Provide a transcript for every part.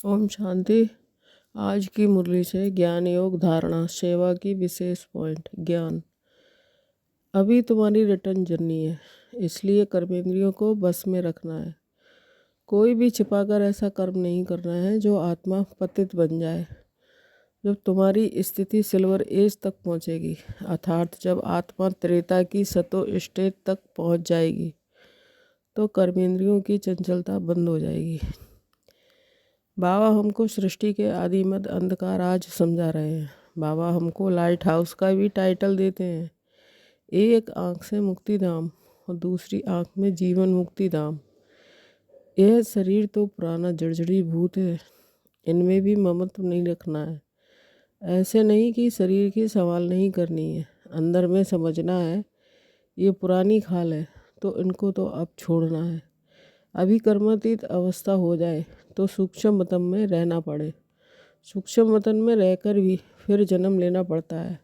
ओम शांति। आज की मुरली से ज्ञान योग धारणा सेवा की विशेष पॉइंट। ज्ञान अभी तुम्हारी रिटर्न जर्नी है, इसलिए कर्मेंद्रियों को बस में रखना है। कोई भी छिपाकर ऐसा कर्म नहीं करना है जो आत्मा पतित बन जाए। जब तुम्हारी स्थिति सिल्वर एज तक पहुंचेगी, अर्थात जब आत्मा त्रेता की सतो स्टेज तक पहुंच जाएगी, तो कर्मेंद्रियों की चंचलता बंद हो जाएगी। बाबा हमको सृष्टि के आदिमद अंधकार आज समझा रहे हैं। बाबा हमको लाइट हाउस का भी टाइटल देते हैं। एक आँख से मुक्ति धाम और दूसरी आँख में जीवन मुक्ति धाम। यह शरीर तो पुराना जड़जड़ी भूत है, इनमें भी ममत्व नहीं रखना है। ऐसे नहीं कि शरीर की संभाल नहीं करनी है, अंदर में समझना है ये पुरानी खाल है, तो इनको तो अब छोड़ना है। अभी कर्मातीत अवस्था हो जाए तो सूक्ष्म मतन में रहना पड़े। सूक्ष्म मतन में रहकर भी फिर जन्म लेना पड़ता है।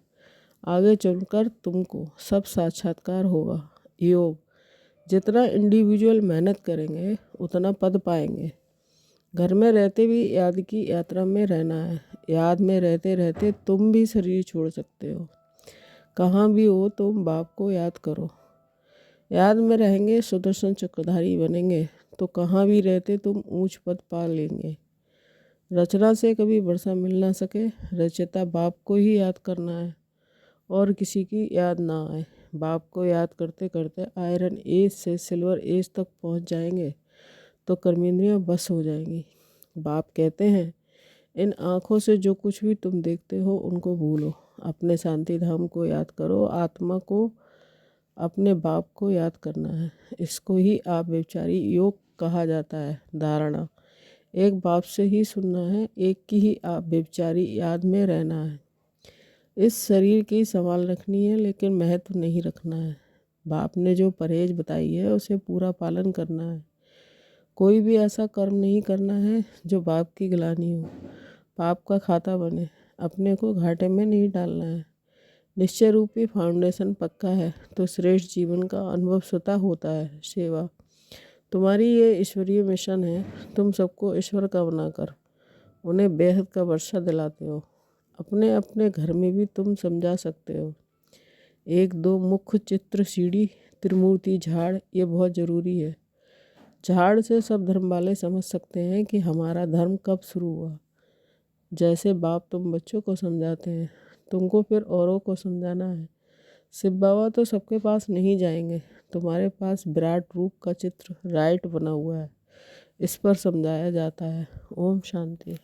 आगे चलकर तुमको सब साक्षात्कार होगा। योग जितना इंडिविजुअल मेहनत करेंगे उतना पद पाएंगे। घर में रहते भी याद की यात्रा में रहना है। याद में रहते रहते तुम भी शरीर छोड़ सकते हो। कहाँ भी हो तुम बाप को याद करो। याद में रहेंगे सुदर्शन चक्रधारी बनेंगे, तो कहाँ भी रहते तुम ऊंच पद पा लेंगे। रचना से कभी वर्षा मिल ना सके, रचयिता बाप को ही याद करना है और किसी की याद ना आए। बाप को याद करते करते आयरन एज से सिल्वर एज तक पहुंच जाएंगे, तो कर्मेंद्रियां बस हो जाएंगी। बाप कहते हैं, इन आँखों से जो कुछ भी तुम देखते हो उनको भूलो, अपने शांति धाम को याद करो। आत्मा को अपने बाप को याद करना है। इसको ही आप व्यभिचारी योग कहा जाता है। धारणा एक बाप से ही सुनना है, एक की ही आप व्यभिचारी याद में रहना है। इस शरीर की संभाल रखनी है, लेकिन महत्व नहीं रखना है। बाप ने जो परहेज बताई है उसे पूरा पालन करना है। कोई भी ऐसा कर्म नहीं करना है जो बाप की गिलानी हो, पाप का खाता बने। अपने को घाटे में नहीं डालना है। निश्चय रूपी फाउंडेशन पक्का है तो श्रेष्ठ जीवन का अनुभव स्वतः होता है। सेवा तुम्हारी ये ईश्वरीय मिशन है। तुम सबको ईश्वर का बनाकर उन्हें बेहद का वर्षा दिलाते हो। अपने अपने घर में भी तुम समझा सकते हो। एक दो मुख्य चित्र, सीढ़ी, त्रिमूर्ति, झाड़, ये बहुत ज़रूरी है। झाड़ से सब धर्म वाले समझ सकते हैं कि हमारा धर्म कब शुरू हुआ। जैसे बाप तुम बच्चों को समझाते हैं, तुमको फिर औरों को समझाना है। शिव बाबा तो सबके पास नहीं जाएंगे। तुम्हारे पास विराट रूप का चित्र राइट बना हुआ है, इस पर समझाया जाता है। ओम शांति।